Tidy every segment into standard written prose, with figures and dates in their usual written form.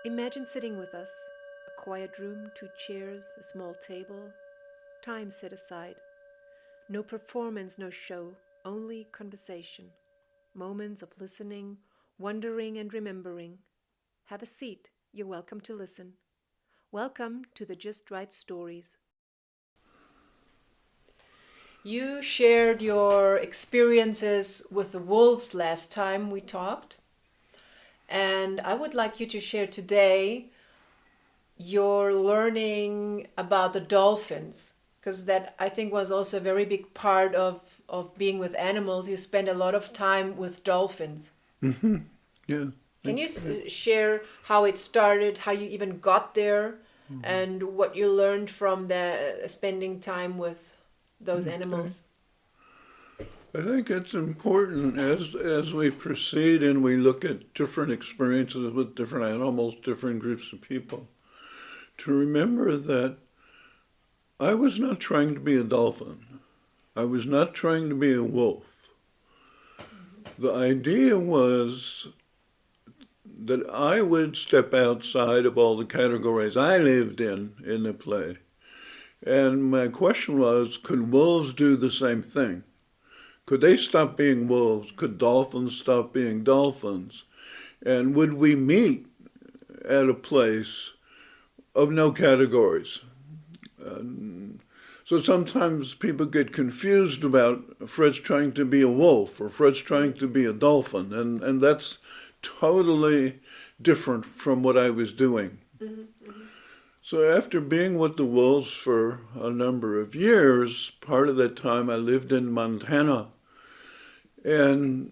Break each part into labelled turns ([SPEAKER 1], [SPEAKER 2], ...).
[SPEAKER 1] Imagine sitting with us, a quiet room, two chairs, a small table, time set aside. No performance, no show, only conversation. Moments of listening, wondering, and remembering. Have a seat. You're welcome to listen. Welcome to the Just Right Stories. You shared your experiences with the wolves last time we talked, and I would like you to share today your learning about the dolphins, because that I think was also a very big part of being with animals. You spend a lot of time with dolphins.
[SPEAKER 2] Yeah.
[SPEAKER 1] Can you share how it started, how you even got there, and what you learned from the spending time with those
[SPEAKER 2] Okay.
[SPEAKER 1] animals?
[SPEAKER 2] I think it's important as we proceed and we look at different experiences with different animals, different groups of people, to remember that I was not trying to be a dolphin. I was not trying to be a wolf. The idea was that I would step outside of all the categories I lived in the play. And my question was, could wolves do the same thing? Could they stop being wolves? Could dolphins stop being dolphins? And would we meet at a place of no categories? So sometimes people get confused about Fred's trying to be a wolf or Fred's trying to be a dolphin, and that's totally different from what I was doing. So after being with the wolves for a number of years, part of that time I lived in Montana, and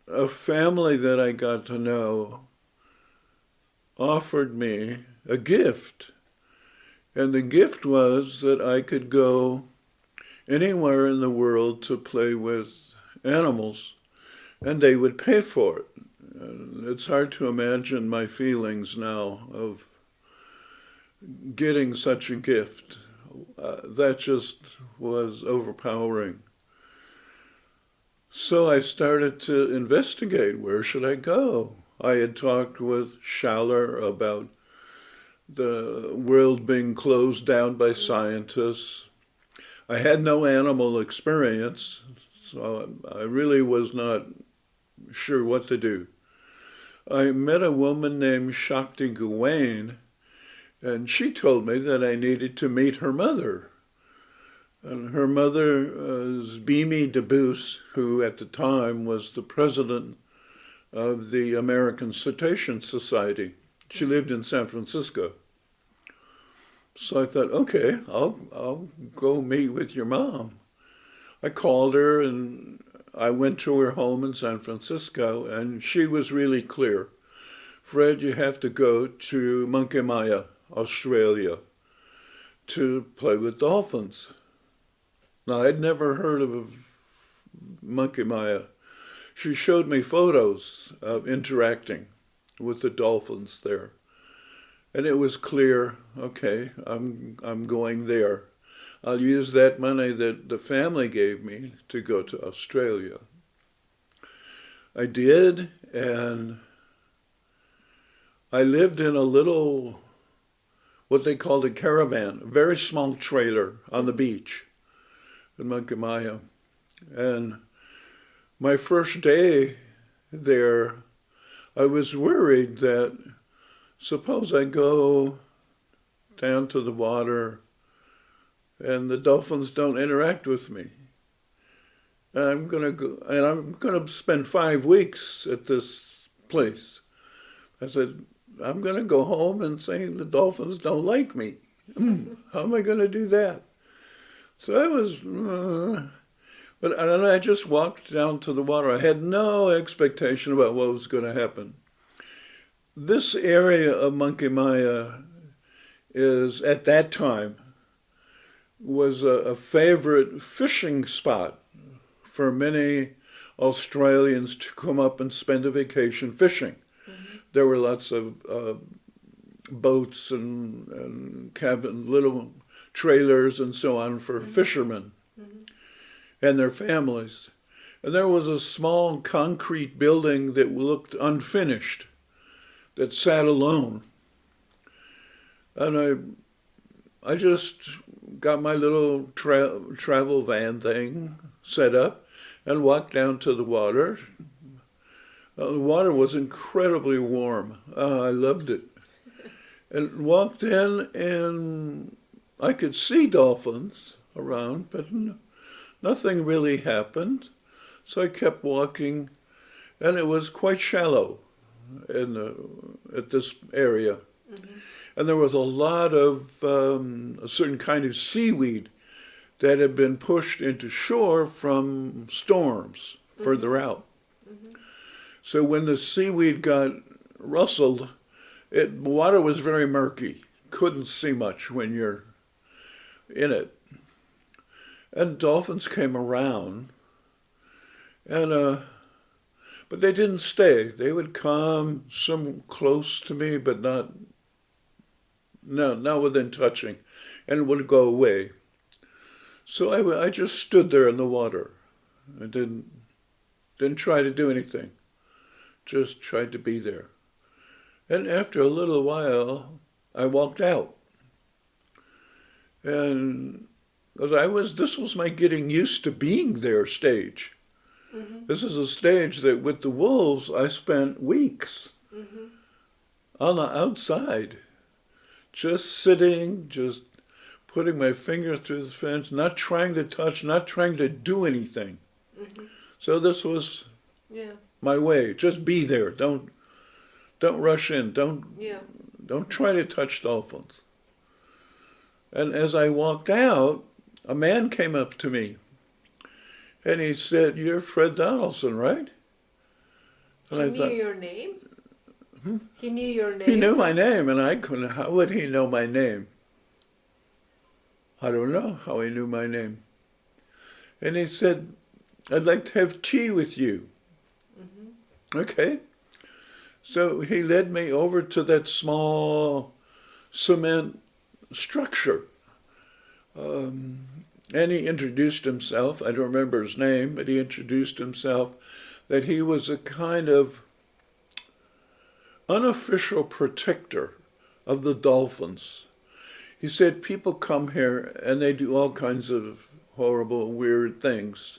[SPEAKER 2] a family that I got to know offered me a gift. And the gift was that I could go anywhere in the world to play with animals, and they would pay for it. It's hard to imagine my feelings now of getting such a gift. That just was overpowering. So I started to investigate, where should I go? I had talked with Schaller about the world being closed down by scientists. I had no animal experience, so I really was not sure what to do. I met a woman named Shakti Gawain, and she told me that I needed to meet her mother. And her mother was Bimi DeBoos, who at the time was the president of the American Cetacean Society. She lived in San Francisco. So I thought, okay, I'll go meet with your mom. I called her and I went to her home in San Francisco, and she was really clear. Fred, you have to go to Monkey Maya, Australia, to play with dolphins. Now, I'd never heard of Monkey Maya. She showed me photos of interacting with the dolphins there. And it was clear, okay, I'm going there. I'll use that money that the family gave me to go to Australia. I did, and I lived in a little, what they called a caravan, a very small trailer on the beach in Monkey Maya. And my first day there, I was worried that suppose I go down to the water and the dolphins don't interact with me. I'm going to go, and I'm going to spend 5 weeks at this place. I said, I'm going to go home and say the dolphins don't like me. How am I going to do that? So I was, and I just walked down to the water. I had no expectation about what was going to happen. This area of Monkey Maya is, at that time, was a favorite fishing spot for many Australians to come up and spend a vacation fishing. There were lots of boats and cabin, little trailers and so on for fishermen and their families. And there was a small concrete building that looked unfinished that sat alone. And I just got my little travel van thing set up and walked down to the water. The water was incredibly warm. I loved it. And walked in, and I could see dolphins around, but nothing really happened. So I kept walking, and it was quite shallow at this area. Mm-hmm. And there was a lot of a certain kind of seaweed that had been pushed into shore from storms further out. Mm-hmm. So when the seaweed got rustled, the water was very murky. Couldn't see much when you're in it. And dolphins came around, and but they didn't stay. They would come some close to me, but not within touching, and would go away. So I just stood there in the water. I didn't try to do anything. Just tried to be there. And after a little while, I walked out. And because this was my getting used to being there stage. Mm-hmm. This is a stage that with the wolves, I spent weeks on the outside, just sitting, just putting my finger through the fence, not trying to touch, not trying to do anything. Mm-hmm. So this was my way. Just be there. Don't rush in. Don't try to touch dolphins. And as I walked out, a man came up to me, and he said, "You're Fred Donaldson, right?" And
[SPEAKER 1] he knew your name? He knew your name?
[SPEAKER 2] He knew my name, and I couldn't. How would he know my name? I don't know how he knew my name. And he said, "I'd like to have tea with you." Mm-hmm. Okay. So he led me over to that small cement structure. And he introduced himself. I don't remember his name, but he introduced himself that he was a kind of unofficial protector of the dolphins. He said people come here and they do all kinds of horrible, weird things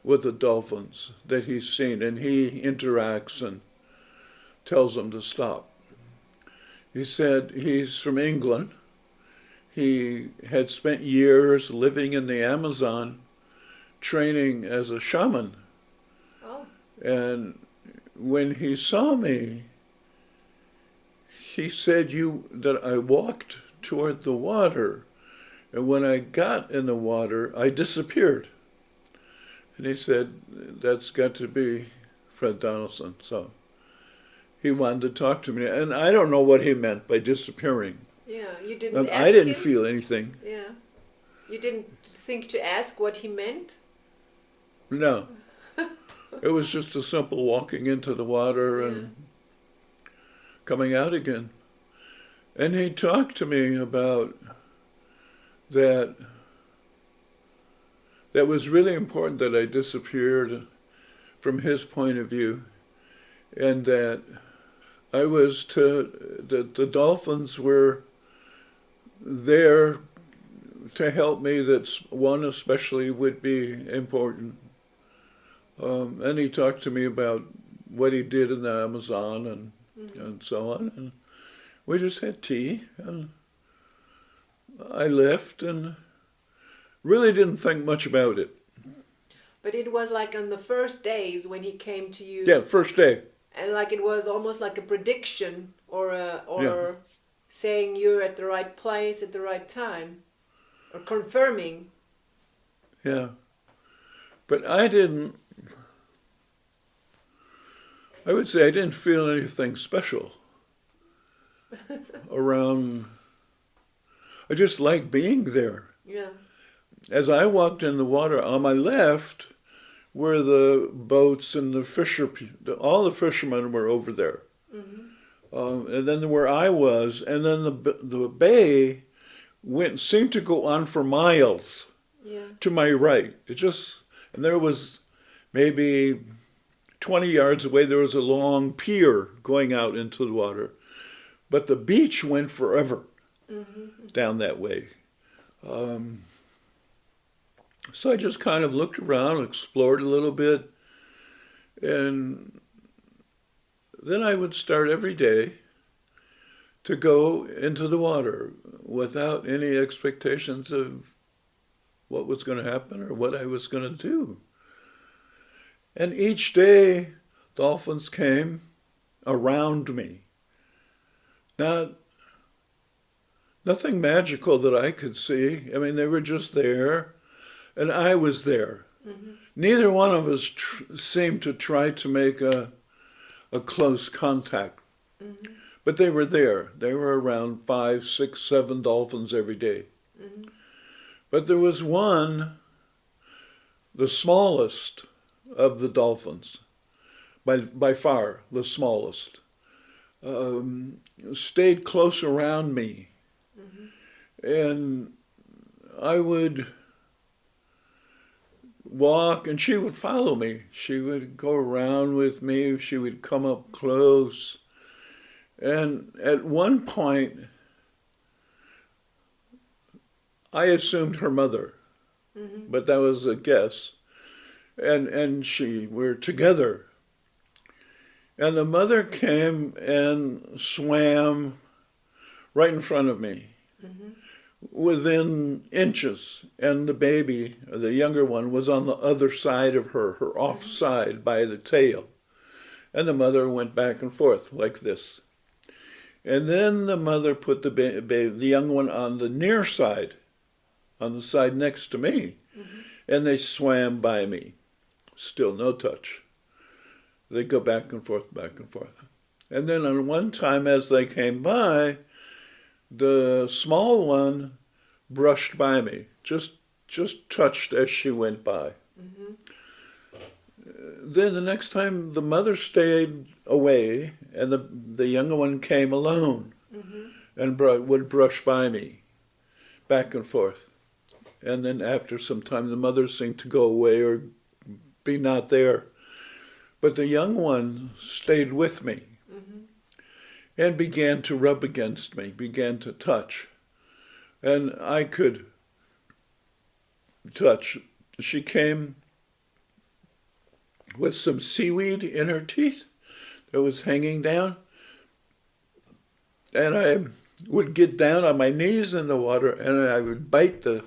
[SPEAKER 2] with the dolphins that he's seen, and he interacts and tells them to stop. He said he's from England. He had spent years living in the Amazon, training as a shaman. Oh. And when he saw me, he said that I walked toward the water, and when I got in the water, I disappeared. And he said, "That's got to be Fred Donaldson." So he wanted to talk to me, and I don't know what he meant by disappearing.
[SPEAKER 1] Yeah, you didn't ask
[SPEAKER 2] I didn't
[SPEAKER 1] him?
[SPEAKER 2] feel anything.
[SPEAKER 1] Yeah. You didn't think to ask what he meant?
[SPEAKER 2] No. It was just a simple walking into the water and coming out again. And he talked to me about that was really important that I disappeared from his point of view, and that that the dolphins were there to help me, that one especially would be important. And he talked to me about what he did in the Amazon and so on. And we just had tea, and I left and really didn't think much about it.
[SPEAKER 1] But it was like on the first days when he came to you.
[SPEAKER 2] Yeah, first day.
[SPEAKER 1] And like it was almost like a prediction or saying you're at the right place at the right time, or confirming.
[SPEAKER 2] Yeah. But I would say I didn't feel anything special around. I just liked being there. Yeah. As I walked in the water, on my left were the boats and all the fishermen were over there. Mm-hmm. And then where I was, and then the bay seemed to go on for miles to my right. And there was maybe 20 yards away, there was a long pier going out into the water. But the beach went forever down that way. So I just kind of looked around, explored a little bit, and then I would start every day to go into the water without any expectations of what was going to happen or what I was going to do. And each day, dolphins came around me. Nothing magical that I could see. I mean, they were just there, and I was there. Neither one of us seemed to try to make a close contact. But they were there. They were around 5, 6, 7 dolphins every day. But there was one, the smallest of the dolphins, by far the smallest, stayed close around me. And I would walk and she would follow me. She would go around with me. She would come up close. And at one point, I assumed her mother, but that was a guess. And she were together. And the mother came and swam right in front of me, within inches. And the baby, the younger one, was on the other side of her off side by the tail. And the mother went back and forth like this. And then the mother put the young one on the near side, on the side next to me. And they swam by me. Still no touch. They go back and forth, back and forth. And then on one time as they came by, the small one brushed by me, just touched as she went by. Then the next time the mother stayed away and the younger one came alone and would brush by me, back and forth. And then after some time the mother seemed to go away or be not there. But the young one stayed with me and began to rub against me, began to touch. And I could touch. She came with some seaweed in her teeth that was hanging down. And I would get down on my knees in the water and I would bite the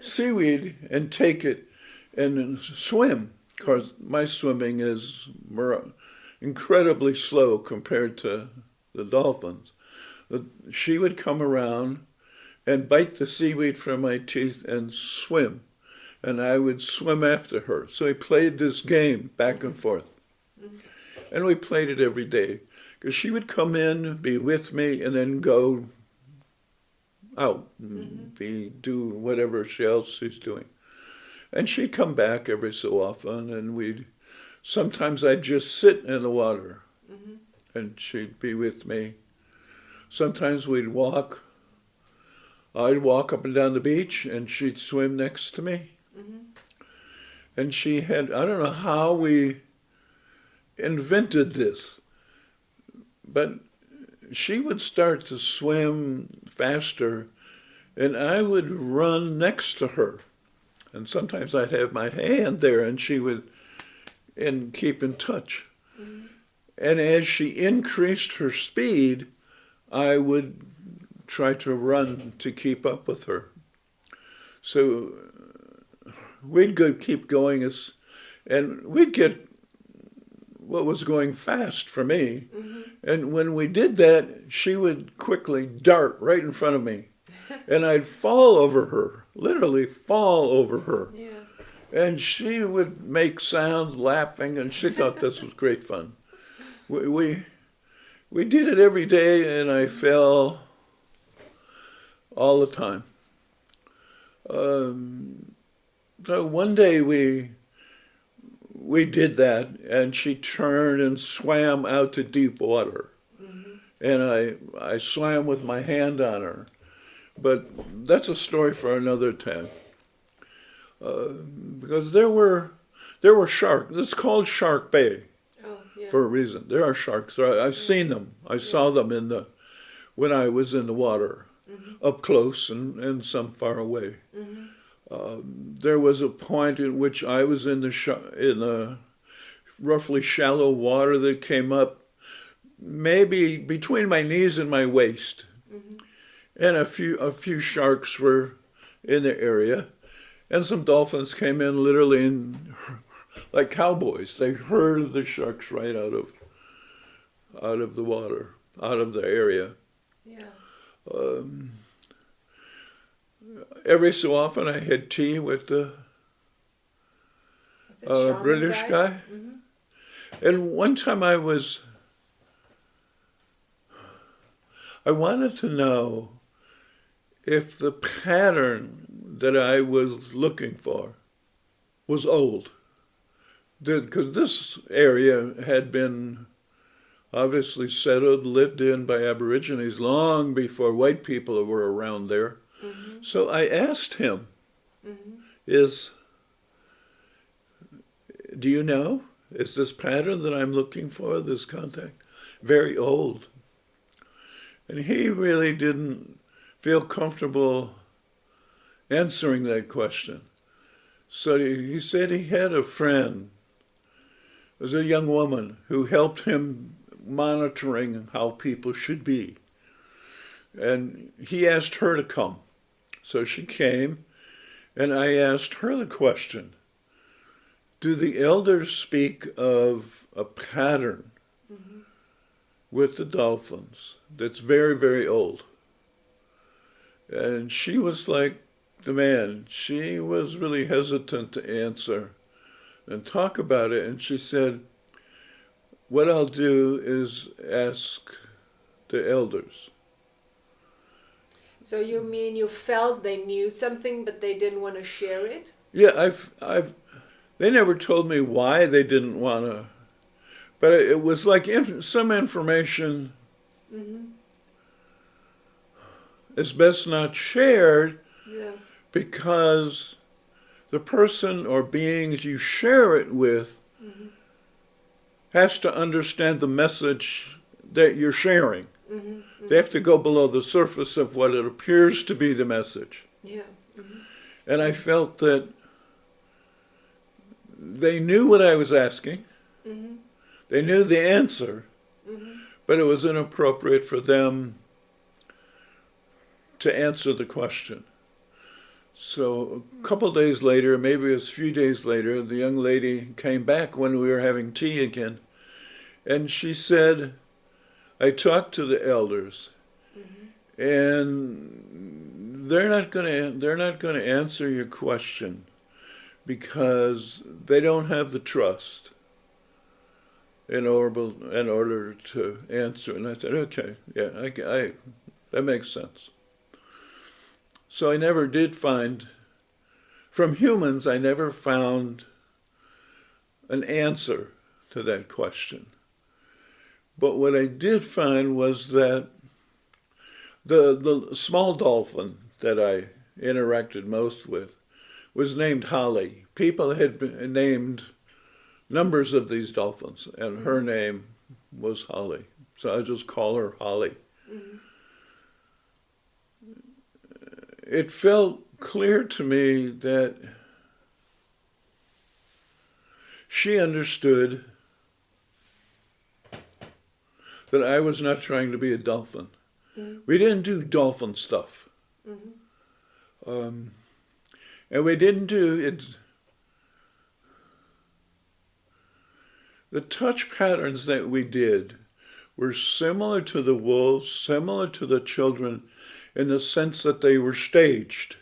[SPEAKER 2] seaweed and take it and swim. Of course, my swimming is incredibly slow compared to the dolphins. She would come around and bite the seaweed from my teeth and swim. And I would swim after her. So we played this game back and forth. And we played it every day. Because she would come in, be with me, and then go out and do whatever else she's doing. And she'd come back every so often, and sometimes I'd just sit in the water, and she'd be with me. Sometimes we'd walk. I'd walk up and down the beach, and she'd swim next to me. And she had, I don't know how we invented this, but she would start to swim faster, and I would run next to her. And sometimes I'd have my hand there and she would keep in touch. And as she increased her speed, I would try to run to keep up with her. So we'd keep going, and we'd get what was going fast for me. And when we did that, she would quickly dart right in front of me. And I'd fall over her, literally fall over her.
[SPEAKER 1] Yeah.
[SPEAKER 2] And she would make sounds laughing, and she thought this was great fun. We did it every day, and I fell all the time. So one day we did that, and she turned and swam out to deep water. And I swam with my hand on her. But that's a story for another time. Because there were sharks. It's called Shark Bay. for a reason. There are sharks. I've seen them. I saw them when I was in the water, up close and some far away. There was a point in which I was in the roughly shallow water that came up maybe between my knees and my waist. And a few sharks were in the area. And some dolphins came in literally like cowboys. They herded the sharks right out of the water, out of the area.
[SPEAKER 1] Yeah.
[SPEAKER 2] Every so often I had tea with the British guy. And one time I wanted to know if the pattern that I was looking for was old. Because this area had been obviously settled, lived in by Aborigines long before white people were around there. So I asked him, do you know, is this pattern that I'm looking for, this contact, very old? And he really didn't feel comfortable answering that question. So he said he had a friend, it was a young woman, who helped him monitoring how people should be. And he asked her to come. So she came, and I asked her the question, do the elders speak of a pattern with the dolphins that's very, very old? And she was like the man. She was really hesitant to answer and talk about it. And she said, what I'll do is ask the elders.
[SPEAKER 1] So you mean you felt they knew something, but they didn't want to share it?
[SPEAKER 2] Yeah, they never told me why they didn't want to, but it was like some information is best not shared because the person or beings you share it with has to understand the message that you're sharing. They have to go below the surface of what it appears to be the message.
[SPEAKER 1] Yeah.
[SPEAKER 2] And I felt that they knew what I was asking. They knew the answer, but it was inappropriate for them to answer the question. So a couple days later, maybe it was a few days later, the young lady came back when we were having tea again, and she said, I talked to the elders, and they're not going to answer your question because they don't have the trust in order to answer. And I said, okay, yeah, I that makes sense. So I never did find, from humans, I never found an answer to that question. But what I did find was that the small dolphin that I interacted most with was named Holly. People had named numbers of these dolphins, and her name was Holly. So I just call her Holly. It felt clear to me that she understood that I was not trying to be a dolphin. We didn't do dolphin stuff. And we didn't do it. The touch patterns that we did were similar to the wolves, similar to the children, in the sense that they were staged.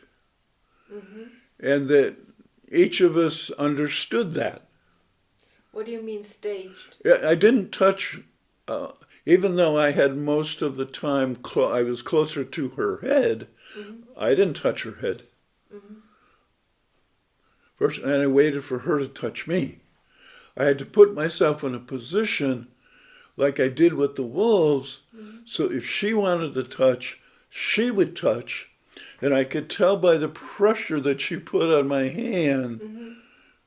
[SPEAKER 2] And that each of us understood that.
[SPEAKER 1] What do you mean staged?
[SPEAKER 2] I didn't touch, even though I had most of the time, I was closer to her head, I didn't touch her head. First, and I waited for her to touch me. I had to put myself in a position like I did with the wolves, so if she wanted to touch, she would touch, and I could tell by the pressure that she put on my hand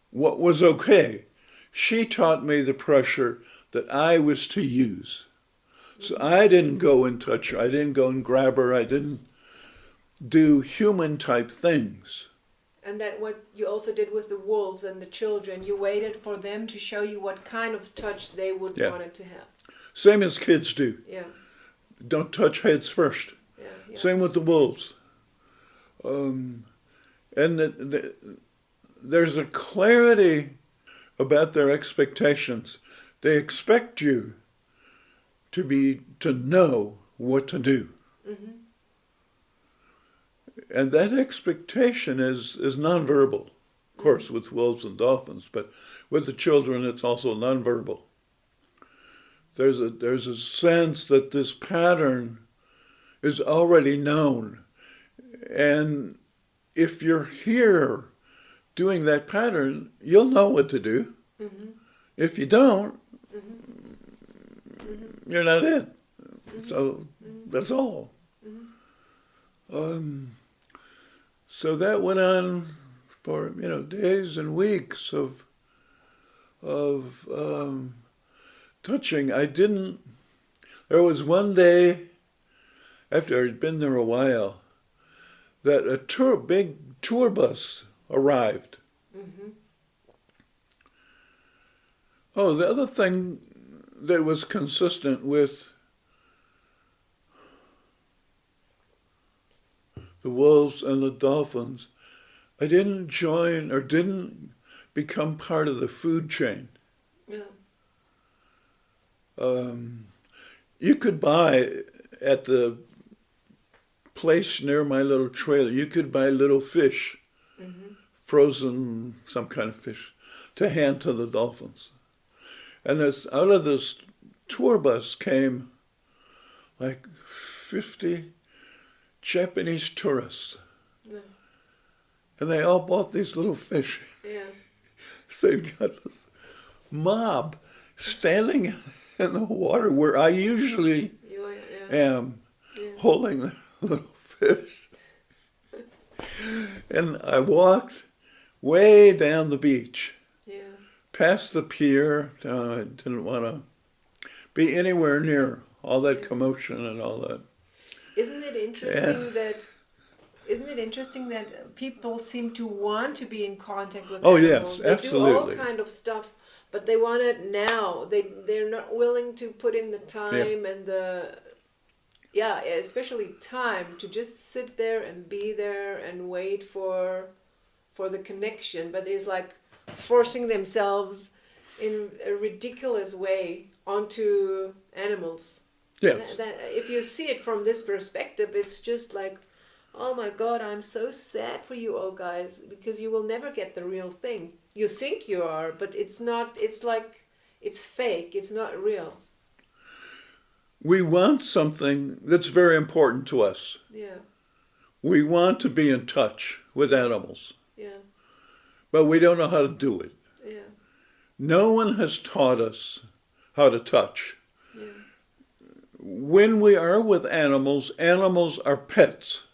[SPEAKER 2] what was okay. She taught me the pressure that I was to use. So I didn't go and touch her. I didn't go and grab her. I didn't do human type things.
[SPEAKER 1] And that what you also did with the wolves and the children, you waited for them to show you what kind of touch they would want it to have.
[SPEAKER 2] Same as kids do.
[SPEAKER 1] Yeah.
[SPEAKER 2] Don't touch heads first.
[SPEAKER 1] Yeah, yeah.
[SPEAKER 2] Same with the wolves. And there's a clarity about their expectations. They expect you to know what to do. Mm-hmm. And that expectation is nonverbal, of course, with wolves and dolphins, but with the children, it's also nonverbal. There's a sense that this pattern is already known. And if you're here doing that pattern, you'll know what to do. Mm-hmm. If you don't, you're not it. Mm-hmm. So that's all. Mm-hmm. So that went on for days and weeks of touching. There was one day after I'd been there a while that a big tour bus arrived. Mm-hmm. Oh, the other thing that was consistent with the wolves and the dolphins, I didn't join or didn't become part of the food chain. Yeah. You could buy at the place near my little trailer, you could buy little fish, frozen, some kind of fish, to hand to the dolphins. And out of this tour bus came like 50 Japanese tourists. Yeah. And they all bought these little fish. Yeah. So you've got this mob standing in the water where I usually am, holding the little fish. And I walked way down the beach, past the pier. I didn't want to be anywhere near all that commotion and all that.
[SPEAKER 1] Isn't it interesting that people seem to want to be in contact with animals?
[SPEAKER 2] Yes, absolutely.
[SPEAKER 1] They do all kind of stuff, but they want it now. They're not willing to put in the time and especially time to just sit there and be there and wait for the connection. But it's like forcing themselves in a ridiculous way onto animals.
[SPEAKER 2] Yes.
[SPEAKER 1] If you see it from this perspective, it's just like, oh my God, I'm so sad for you all guys, because you will never get the real thing. You think you are, but it's not. It's like, it's fake. It's not real.
[SPEAKER 2] We want something that's very important to us. Yeah. We want to be in touch with animals. Yeah. But we don't know how to do it. Yeah. No one has taught us how to touch. Yeah. When we are with animals, animals are pets.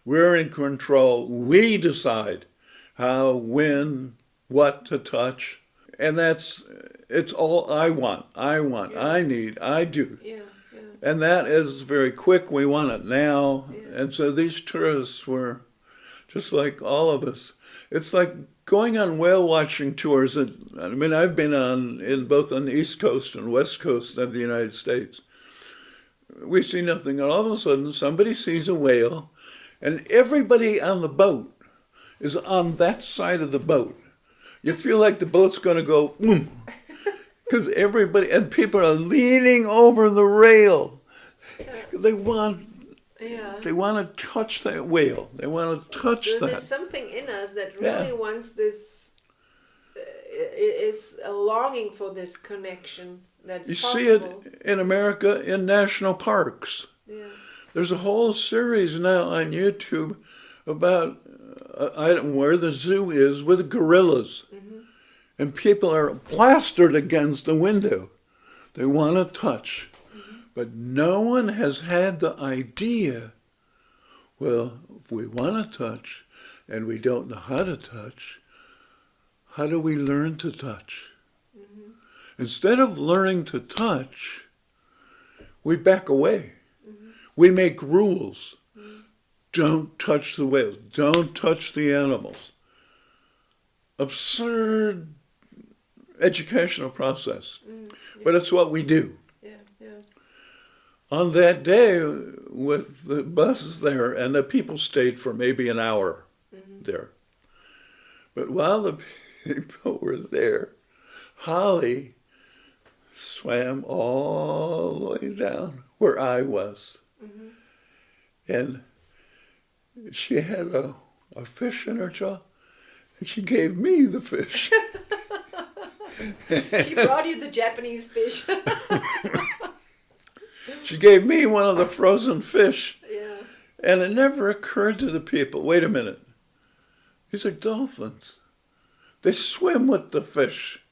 [SPEAKER 2] We're in control. We decide how, when, what to touch. And it's all I want, I need, I do. Yeah, yeah. And that is very quick. We want it now. Yeah. And so these tourists were just like all of us. It's like going on whale watching tours. I mean, I've been both on the East Coast and West Coast of the United States. We see nothing, and all of a sudden somebody sees a whale, and everybody on the boat is on that side of the boat. You feel like the boat's going to go, because everybody, and people are leaning over the rail. They want to touch that whale. They want to touch that.
[SPEAKER 1] So there's something in us that really wants this, is a longing for this connection that's possible.
[SPEAKER 2] You see it in America in national parks. Yeah. There's a whole series now on YouTube about where the zoo is with gorillas. Mm-hmm. And people are plastered against the window. They want to touch. Mm-hmm. But no one has had the idea, well, if we want to touch and we don't know how to touch, how do we learn to touch? Mm-hmm. Instead of learning to touch, we back away. We make rules. Don't touch the whales. Don't touch the animals. Absurd educational process. But it's what we do. On that day, with the buses there, and the people stayed for maybe an hour there. But while the people were there, Holly swam all the way down where I was. And she had a fish in her jaw, and she gave me the fish.
[SPEAKER 1] She brought you the Japanese fish.
[SPEAKER 2] She gave me one of the frozen fish.
[SPEAKER 1] Yeah.
[SPEAKER 2] And it never occurred to the people, wait a minute, these are dolphins. They swim with the fish.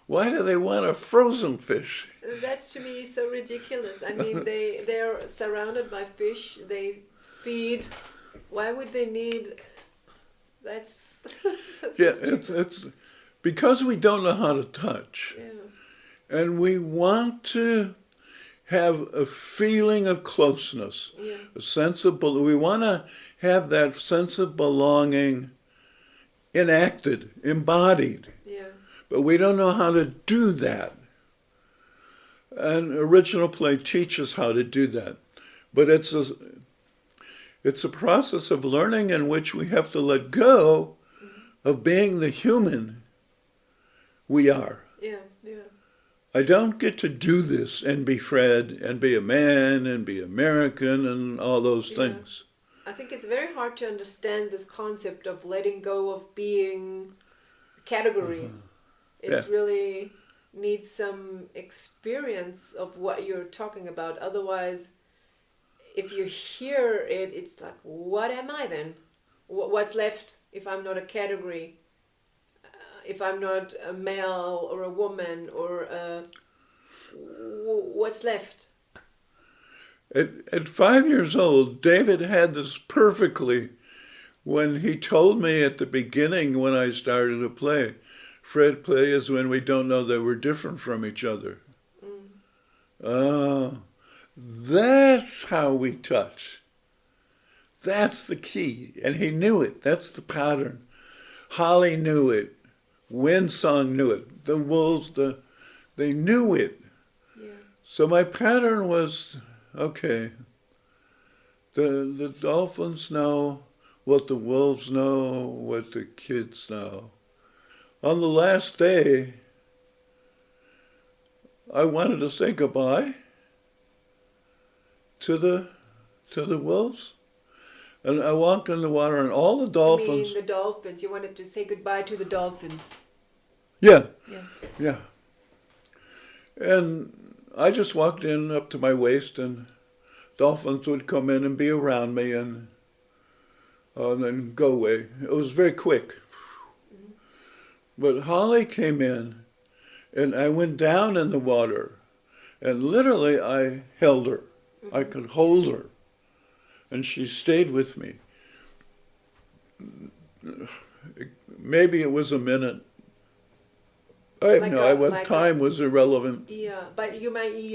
[SPEAKER 2] Why do they want a frozen fish?
[SPEAKER 1] That's to me so ridiculous. I mean, they're surrounded by fish. They feed. Why would they need? That's
[SPEAKER 2] Yeah, it's because we don't know how to touch, and we want to have a feeling of closeness, a sense of we want to have that sense of belonging enacted, embodied. But we don't know how to do that. And original play teaches how to do that. But it's a process of learning in which we have to let go of being the human we are. I don't get to do this and be Fred and be a man and be American and all those things.
[SPEAKER 1] I think it's very hard to understand this concept of letting go of being categories. It really needs some experience of what you're talking about. Otherwise, if you hear it, it's like, what am I then? What's left if I'm not a category? If I'm not a male or a woman or what's left?
[SPEAKER 2] At 5 years old, David had this perfectly when he told me at the beginning when I started to play, Fred, play is when we don't know that we're different from each other. Oh, that's how we touch. That's the key. And he knew it. That's the pattern. Holly knew it. Windsong knew it. The wolves, they knew it. So my pattern was, okay, the dolphins know what the wolves know, what the kids know. On the last day, I wanted to say goodbye to the wolves. And I walked in the water and all the dolphins...
[SPEAKER 1] You mean the dolphins. You wanted to say goodbye to the dolphins.
[SPEAKER 2] Yeah. And I just walked in up to my waist and dolphins would come in and be around me and then go away. It was very quick. But Holly came in and I went down in the water and literally I held her. I could hold her. And she stayed with me. Maybe it was a minute. I have no idea. Time was irrelevant.
[SPEAKER 1] Yeah, but you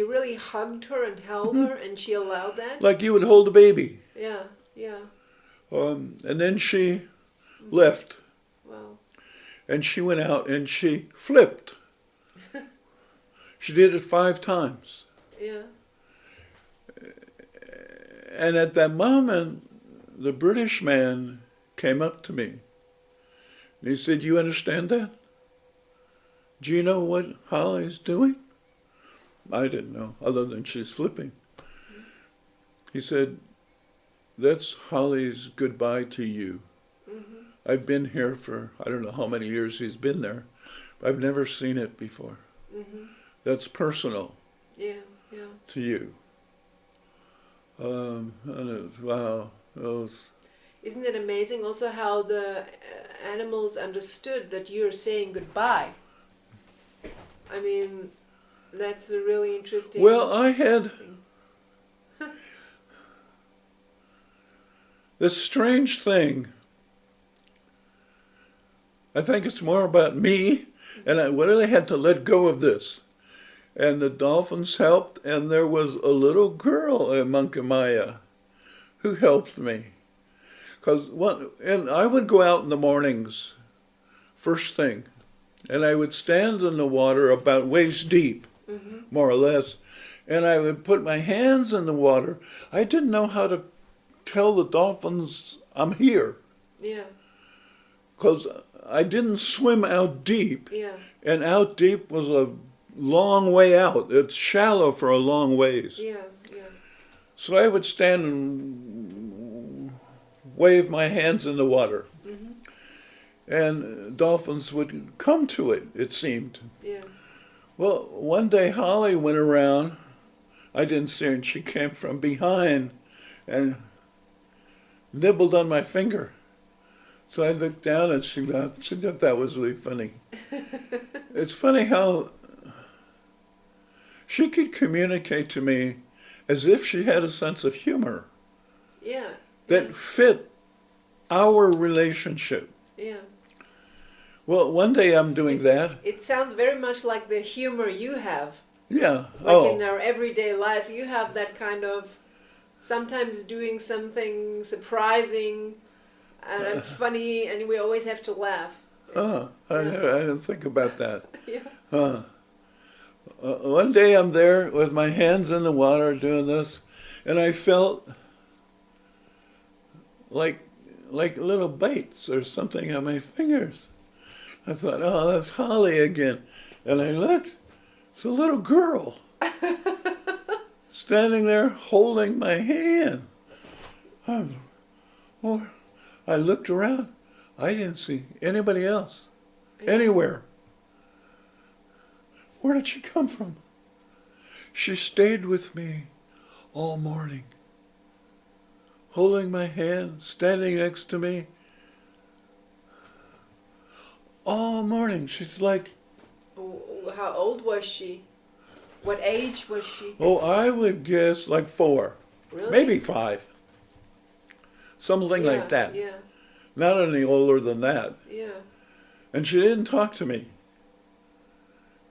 [SPEAKER 1] really hugged her and held her, and she allowed that?
[SPEAKER 2] Like you would hold a baby.
[SPEAKER 1] Yeah.
[SPEAKER 2] And then she left.
[SPEAKER 1] Wow.
[SPEAKER 2] And she went out and she flipped. She did it 5 times.
[SPEAKER 1] Yeah.
[SPEAKER 2] And at that moment, the British man came up to me. And he said, you understand that? Do you know what Holly's doing? I didn't know, other than she's flipping. He said, that's Holly's goodbye to you. I've been here for, I don't know how many years he's been there. But I've never seen it before. That's personal to you. Wow.
[SPEAKER 1] Isn't it amazing also how the animals understood that you're saying goodbye? I mean, that's a really interesting...
[SPEAKER 2] Well, I had this strange thing. I think it's more about me And I literally had to let go of this. And the dolphins helped, and there was a little girl in Mankimaya who helped me. And I would go out in the mornings, first thing, and I would stand in the water about waist deep, more or less, and I would put my hands in the water. I didn't know how to tell the dolphins I'm here.
[SPEAKER 1] Yeah.
[SPEAKER 2] Because I didn't swim out deep.
[SPEAKER 1] Yeah.
[SPEAKER 2] And out deep was a long way out. It's shallow for a long ways.
[SPEAKER 1] Yeah. Yeah.
[SPEAKER 2] So I would stand and wave my hands in the water. And dolphins would come to it, it seemed.
[SPEAKER 1] Yeah.
[SPEAKER 2] Well, one day Holly went around. I didn't see her, and she came from behind and nibbled on my finger. So I looked down, and she thought that was really funny. It's funny how she could communicate to me as if she had a sense of humor.
[SPEAKER 1] Yeah.
[SPEAKER 2] That fit our relationship.
[SPEAKER 1] Yeah.
[SPEAKER 2] Well, one day I'm doing that.
[SPEAKER 1] It sounds very much like the humor you have.
[SPEAKER 2] Yeah.
[SPEAKER 1] Like in our everyday life, you have that kind of sometimes doing something surprising and funny, and we always have to laugh.
[SPEAKER 2] I didn't think about that.
[SPEAKER 1] Yeah.
[SPEAKER 2] One day I'm there with my hands in the water doing this, and I felt like little bites or something on my fingers. I thought, oh, that's Holly again. And I looked, it's a little girl standing there holding my hand. I looked around. I didn't see anybody else anywhere. Where did she come from? She stayed with me all morning, holding my hand, standing next to me. All morning. She's like...
[SPEAKER 1] How old was she? What age was she?
[SPEAKER 2] Oh, I would guess like 4.
[SPEAKER 1] Really?
[SPEAKER 2] Maybe 5. Something like that.
[SPEAKER 1] Yeah.
[SPEAKER 2] Not any older than that.
[SPEAKER 1] Yeah.
[SPEAKER 2] And she didn't talk to me.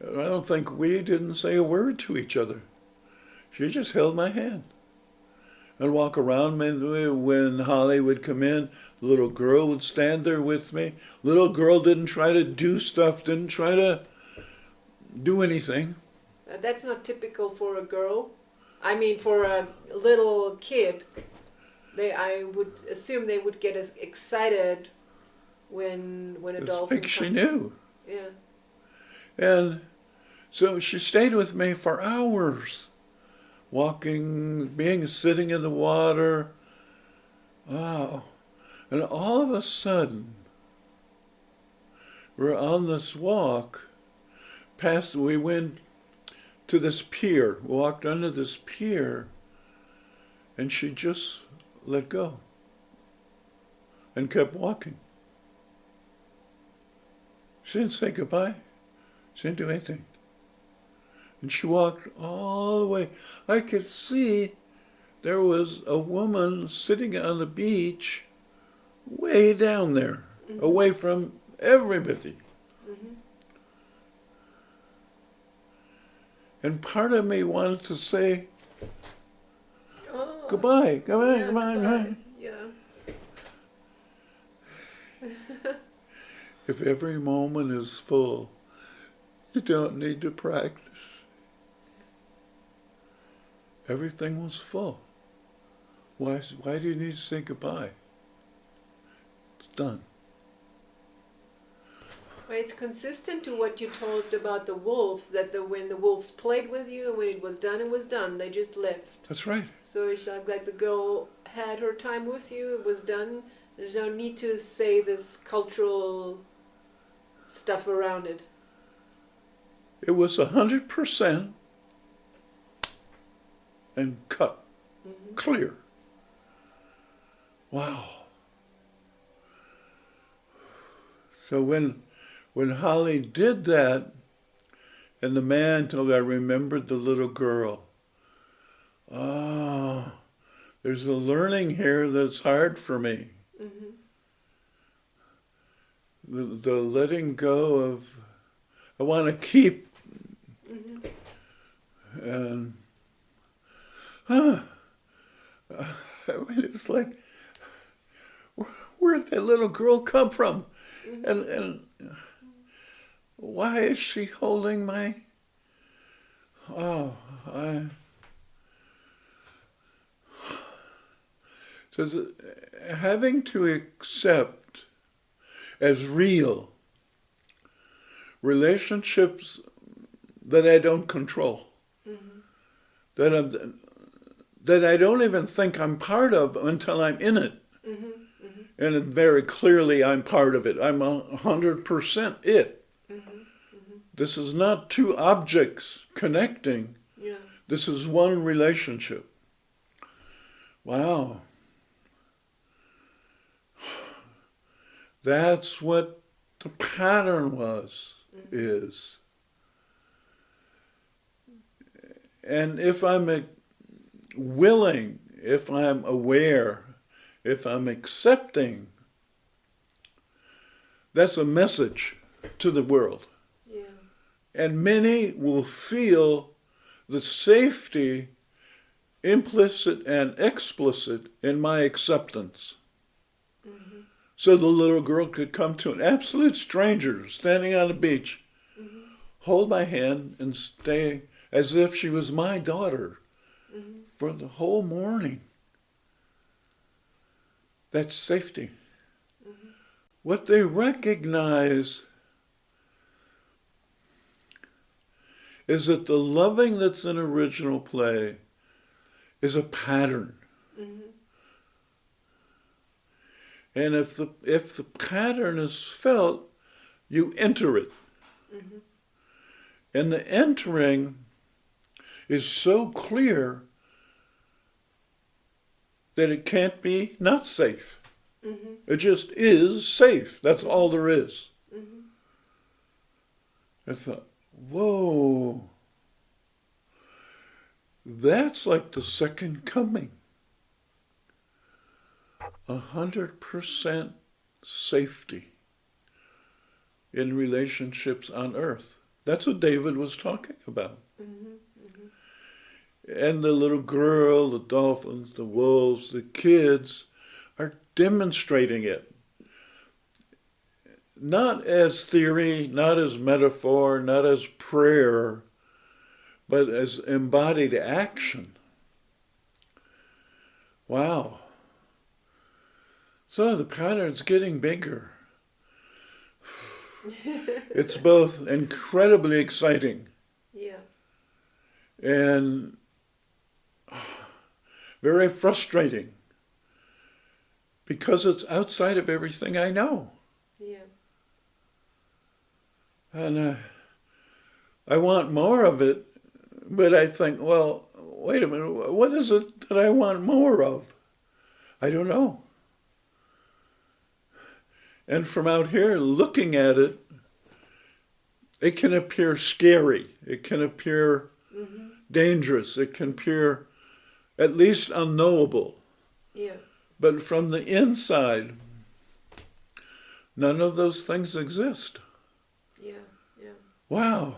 [SPEAKER 2] I don't think we didn't say a word to each other. She just held my hand. And walk around me when Holly would come in. The little girl would stand there with me. Little girl didn't try to do stuff, didn't try to do anything.
[SPEAKER 1] That's not typical for a girl. I mean, for a little kid. I would assume they would get excited when a dolphin
[SPEAKER 2] I think she knew.
[SPEAKER 1] Yeah.
[SPEAKER 2] And so she stayed with me for hours. Walking, sitting in the water. Wow. And all of a sudden, we're on this walk. We went to this pier, walked under this pier, and she just let go and kept walking. She didn't say goodbye. She didn't do anything. And she walked all the way. I could see there was a woman sitting on the beach way down there, away from everybody. And part of me wanted to say, goodbye, goodbye.
[SPEAKER 1] Yeah.
[SPEAKER 2] If every moment is full, you don't need to practice. Everything was full. Why do you need to say goodbye? It's done.
[SPEAKER 1] Well, it's consistent to what you told about the wolves, that when the wolves played with you, and when it was done, they just left.
[SPEAKER 2] That's right.
[SPEAKER 1] So it's like the girl had her time with you, it was done. There's no need to say this cultural stuff around it.
[SPEAKER 2] It was 100% and cut. Clear. Wow. So when Holly did that, and the man told me, I remembered the little girl. Oh, there's a learning here that's hard for me. The letting go of I want to keep.
[SPEAKER 1] Mm-hmm.
[SPEAKER 2] And I mean, it's like, where did that little girl come from?
[SPEAKER 1] Mm-hmm.
[SPEAKER 2] And why is she holding my? So having to accept as real relationships that I don't control,
[SPEAKER 1] Mm-hmm.
[SPEAKER 2] that I don't even think I'm part of until I'm in it.
[SPEAKER 1] Mm-hmm. Mm-hmm.
[SPEAKER 2] And very clearly I'm part of it. I'm 100% it.
[SPEAKER 1] Mm-hmm. Mm-hmm.
[SPEAKER 2] This is not two objects connecting.
[SPEAKER 1] Yeah.
[SPEAKER 2] This is one relationship. Wow. That's what the pattern was, is. And if I'm willing, if I'm aware, if I'm accepting, that's a message to the world.
[SPEAKER 1] Yeah.
[SPEAKER 2] And many will feel the safety, implicit and explicit, in my acceptance.
[SPEAKER 1] Mm-hmm.
[SPEAKER 2] So the little girl could come to an absolute stranger standing on the beach,
[SPEAKER 1] Mm-hmm.
[SPEAKER 2] hold my hand and stay as if she was my daughter
[SPEAKER 1] Mm-hmm.
[SPEAKER 2] for the whole morning. That's safety.
[SPEAKER 1] Mm-hmm.
[SPEAKER 2] What they recognize is that the loving that's in original play is a pattern.
[SPEAKER 1] Mm-hmm.
[SPEAKER 2] And if the pattern is felt, you enter it.
[SPEAKER 1] Mm-hmm.
[SPEAKER 2] And the entering is so clear that it can't be not safe.
[SPEAKER 1] Mm-hmm.
[SPEAKER 2] It just is safe. That's all there is.
[SPEAKER 1] Mm-hmm.
[SPEAKER 2] I thought, whoa, that's like the second coming. 100% safety in relationships on earth. That's what David was talking about.
[SPEAKER 1] Mm-hmm. Mm-hmm.
[SPEAKER 2] And the little girl, the dolphins, the wolves, the kids are demonstrating it. Not as theory, not as metaphor, not as prayer, but as embodied action. Wow. So the pattern's getting bigger. It's both incredibly exciting,
[SPEAKER 1] Yeah.
[SPEAKER 2] and very frustrating, because it's outside of everything I know.
[SPEAKER 1] Yeah.
[SPEAKER 2] And I want more of it, but I think, well, wait a minute, what is it that I want more of? I don't know. And from out here looking at it, it can appear scary. It can appear
[SPEAKER 1] Mm-hmm.
[SPEAKER 2] dangerous. It can appear at least unknowable.
[SPEAKER 1] Yeah.
[SPEAKER 2] But from the inside, none of those things exist.
[SPEAKER 1] Yeah. Yeah.
[SPEAKER 2] Wow.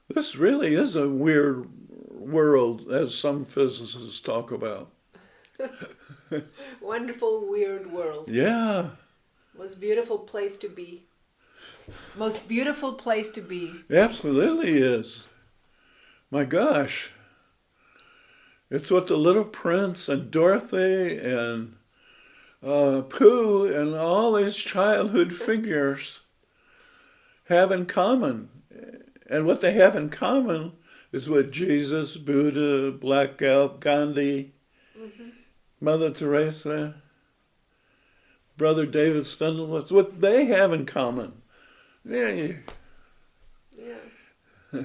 [SPEAKER 2] This really is a weird world, as some physicists talk about.
[SPEAKER 1] Wonderful, weird world.
[SPEAKER 2] Yeah.
[SPEAKER 1] Most beautiful place to be. Most beautiful place to be.
[SPEAKER 2] It absolutely is. My gosh. It's what the Little Prince and Dorothy and Pooh and all these childhood figures have in common. And what they have in common is what Jesus, Buddha, Black Elk, Gandhi,
[SPEAKER 1] Mm-hmm.
[SPEAKER 2] Mother Teresa, Brother David Stendhal, what's what they have in common. Yeah.
[SPEAKER 1] Yeah.